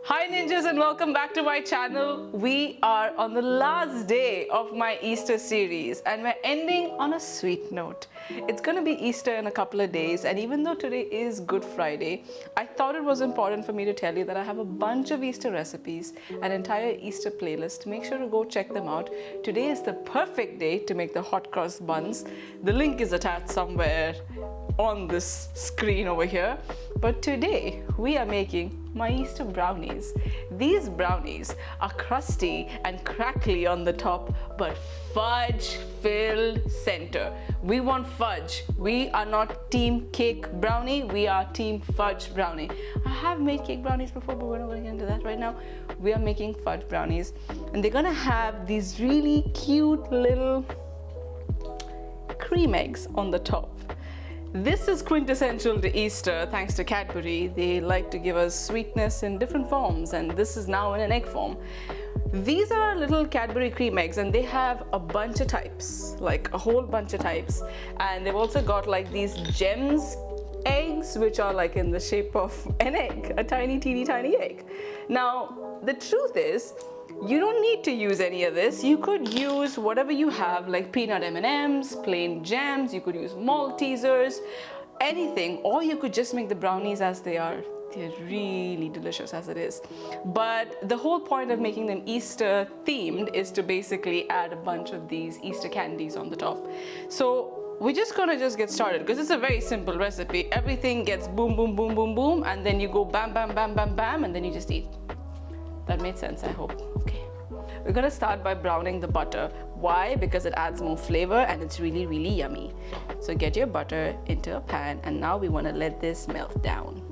Hi ninjas and welcome back to my channel. We are on the last day of my Easter series and we're ending on a sweet note. It's gonna be Easter in a couple of days, and even though today is Good Friday, I thought it was important for me to tell you that I have a bunch of Easter recipes, an entire Easter playlist. Make sure to go check them out. Today is the perfect day to make the hot cross buns. The link is attached somewhere on this screen over here. But today we are making my Easter brownies. These brownies are crusty and crackly on the top, but fudge filled center. We want fudge. We are not team cake brownie, we are team fudge brownie. I have made cake brownies before, but we're not going to get into that right now. We are making fudge brownies, and they're gonna have these really cute little cream eggs on the top. This is quintessential to Easter thanks to Cadbury. They like to give us sweetness in different forms, and this is now in an egg form. These are little Cadbury cream eggs, and they have a bunch of types, like a whole bunch of types. And they've also got like these gems eggs, which are like in the shape of an egg, a tiny, teeny, tiny egg. Now, the truth is, you don't need to use any of this. You could use whatever you have, like peanut M&Ms, plain gems, you could use Maltesers, anything, or you could just make the brownies as they are. They're really delicious as it is. But the whole point of making them Easter themed is to basically add a bunch of these Easter candies on the top. So we're just gonna get started because it's a very simple recipe. Everything gets boom, boom, boom, boom, boom, and then you go bam, bam, bam, bam, bam, and then you just eat. That made sense, I hope. Okay. We're gonna start by browning the butter. Why? Because it adds more flavor and it's really, really yummy. So get your butter into a pan, and now we wanna let this melt down.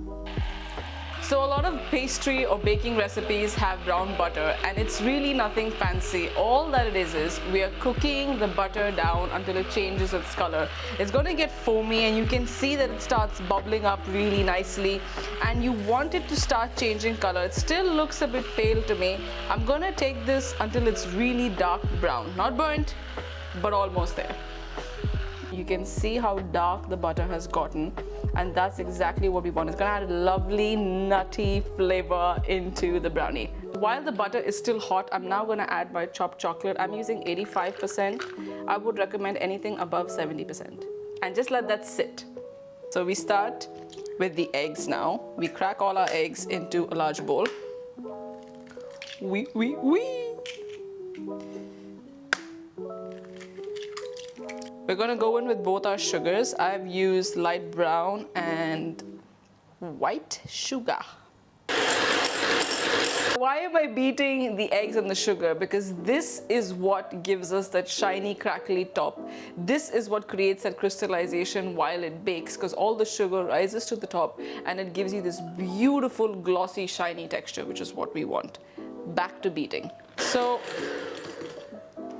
So a lot of pastry or baking recipes have brown butter, and it's really nothing fancy. All that it is we are cooking the butter down until it changes its color. It's going to get foamy, and you can see that it starts bubbling up really nicely, and you want it to start changing color. It still looks a bit pale to me. I'm going to take this until it's really dark brown. Not burnt, but almost there. You can see how dark the butter has gotten, and that's exactly what we want. It's gonna add a lovely nutty flavor into the brownie. While the butter is still hot, I'm now gonna add my chopped chocolate. I'm using 85%. I would recommend anything above 70%. And just let that sit. So we start with the eggs now. We crack all our eggs into a large bowl. Wee. We're gonna go in with both our sugars. I've used light brown and white sugar. Why am I beating the eggs and the sugar? Because this is what gives us that shiny, crackly top. This is what creates that crystallization while it bakes, because all the sugar rises to the top and it gives you this beautiful, glossy, shiny texture, which is what we want. Back to beating. So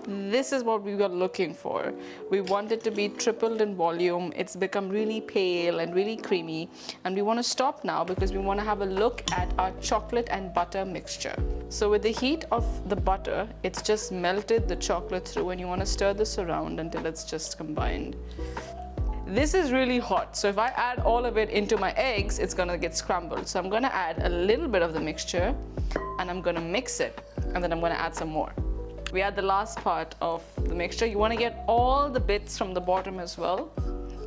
this is what we were looking for. We want it to be tripled in volume. It's become really pale and really creamy, and we want to stop now because we want to have a look at our chocolate and butter mixture. So with the heat of the butter, it's just melted the chocolate through, and you want to stir this around until it's just combined. This is really hot, so if I add all of it into my eggs, it's gonna get scrambled. So I'm gonna add a little bit of the mixture, and I'm gonna mix it, and then I'm gonna add some more. We add the last part of the mixture. You want to get all the bits from the bottom as well.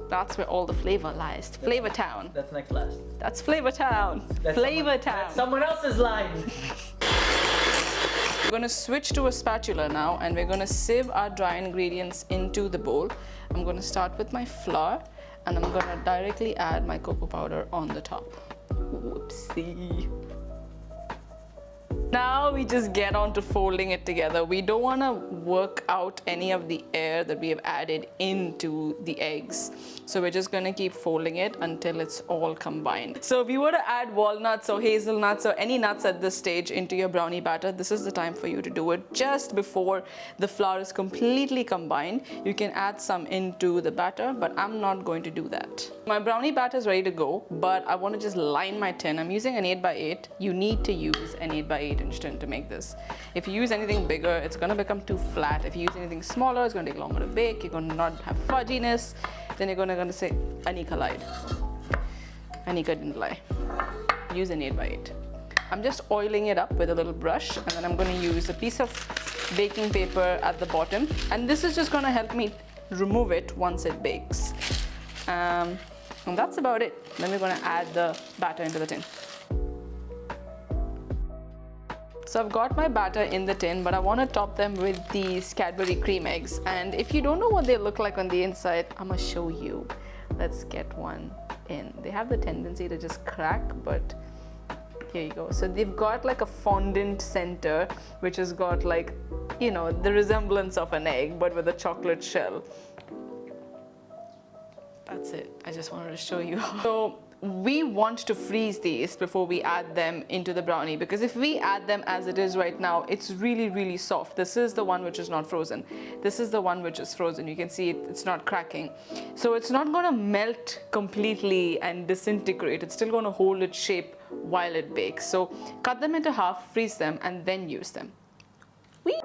That's where all the flavor lies. Flavor Town. That's next last. That's Flavor Town. Flavor Town. That's someone else's line. We're going to switch to a spatula now, and we're going to sieve our dry ingredients into the bowl. I'm going to start with my flour, and I'm going to directly add my cocoa powder on the top. Whoopsie. Now we just get on to folding it together. We don't want to work out any of the air that we have added into the eggs. So we're just going to keep folding it until it's all combined. So if you were to add walnuts or hazelnuts or any nuts at this stage into your brownie batter, this is the time for you to do it just before the flour is completely combined. You can add some into the batter, but I'm not going to do that. My brownie batter is ready to go, but I want to just line my tin. I'm using an 8x8. You need to use an 8x8 inch tin to make this. If you use anything bigger, it's going to become too flat. If you use anything smaller, it's going to take longer to bake. You're going to not have fudginess. Then you're going to say, I need collide. Anika didn't lie. Use an 8x8. I'm just oiling it up with a little brush, and then I'm going to use a piece of baking paper at the bottom, and this is just going to help me remove it once it bakes. And that's about it. Then we're going to add the batter into the tin. So I've got my batter in the tin, but I want to top them with these Cadbury cream eggs. And if you don't know what they look like on the inside, I'm going to show you. Let's get one in. They have the tendency to just crack, but here you go. So they've got like a fondant center, which has got like, you know, the resemblance of an egg, but with a chocolate shell. That's it. I just wanted to show you. So we want to freeze these before we add them into the brownie, because if we add them as it is right now, it's really, really soft. This is the one which is not frozen. This is the one which is frozen. You can see it's not cracking. So it's not going to melt completely and disintegrate. It's still going to hold its shape while it bakes. So cut them into half, freeze them, and then use them. We're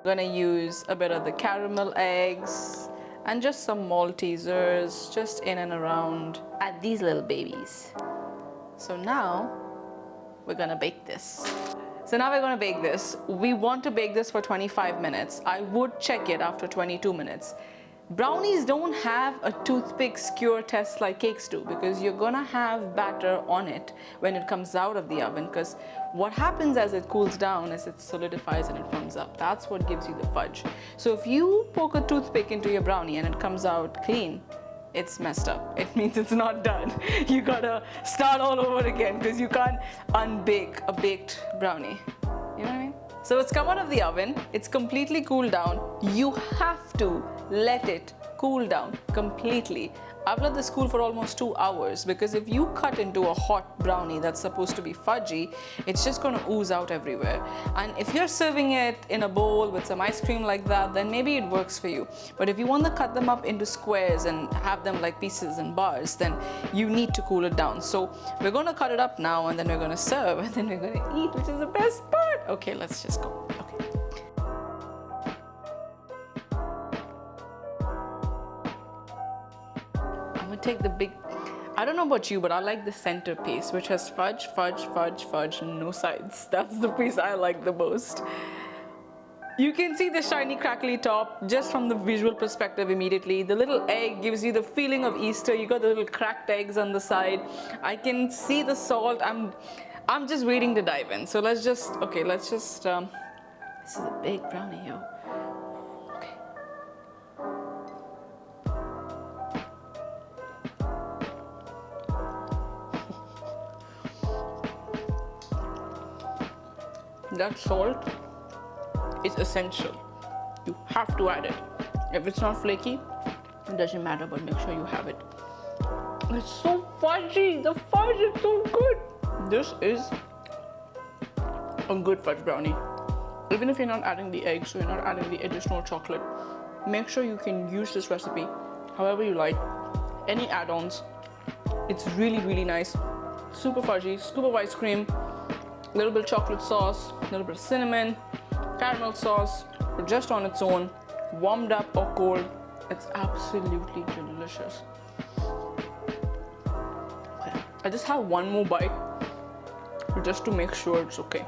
going to use a bit of the caramel eggs and just some Maltesers just in and around at these little babies. So now we're gonna bake this. We want to bake this for 25 minutes. I would check it after 22 minutes. Brownies don't have a toothpick skewer test like cakes do, because you're gonna have batter on it when it comes out of the oven, because what happens as it cools down is it solidifies and it firms up. That's what gives you the fudge. So if you poke a toothpick into your brownie and it comes out clean, it's messed up. It means it's not done. You gotta start all over again, because you can't unbake a baked brownie. You know what I mean? So it's come out of the oven, it's completely cooled down. You have to let it cool down completely. I've let this cool for almost 2 hours, because if you cut into a hot brownie that's supposed to be fudgy, it's just gonna ooze out everywhere. And if you're serving it in a bowl with some ice cream like that, then maybe it works for you. But if you want to cut them up into squares and have them like pieces and bars, then you need to cool it down. So we're gonna cut it up now, and then we're gonna serve, and then we're gonna eat, which is the best part. Okay, let's just go. Okay. Take the big, I don't know about you, but I like the center piece, which has fudge, fudge, fudge, fudge, no sides. That's the piece I like the most. You can see the shiny crackly top just from the visual perspective immediately. The little egg gives you the feeling of Easter. You got the little cracked eggs on the side. I can see the salt. I'm just waiting to dive in. So let's just, this is a big brownie, yo. That salt is essential. You have to add it. If it's not flaky, it doesn't matter, but make sure you have it. It's so fudgy. The fudge is so good. This is a good fudge brownie. Even if you're not adding the eggs, so you're not adding the additional chocolate, make sure you can use this recipe however you like. Any add-ons. It's really, really nice. Super fudgy, scoop of ice cream, a little bit of chocolate sauce, a little bit of cinnamon, caramel sauce, just on its own, warmed up or cold. It's absolutely delicious. Okay, I just have one more bite just to make sure it's okay.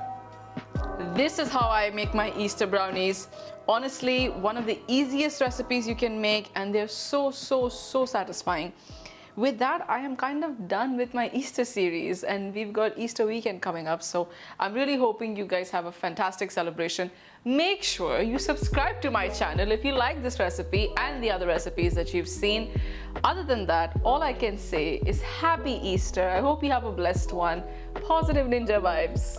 This is how I make my Easter brownies. Honestly, one of the easiest recipes you can make, and they're so satisfying. With that, I am kind of done with my Easter series, and we've got Easter weekend coming up, so I'm really hoping you guys have a fantastic celebration. Make sure you subscribe to my channel if you like this recipe and the other recipes that you've seen. Other than that, all I can say is Happy Easter. I hope you have a blessed one. Positive ninja vibes.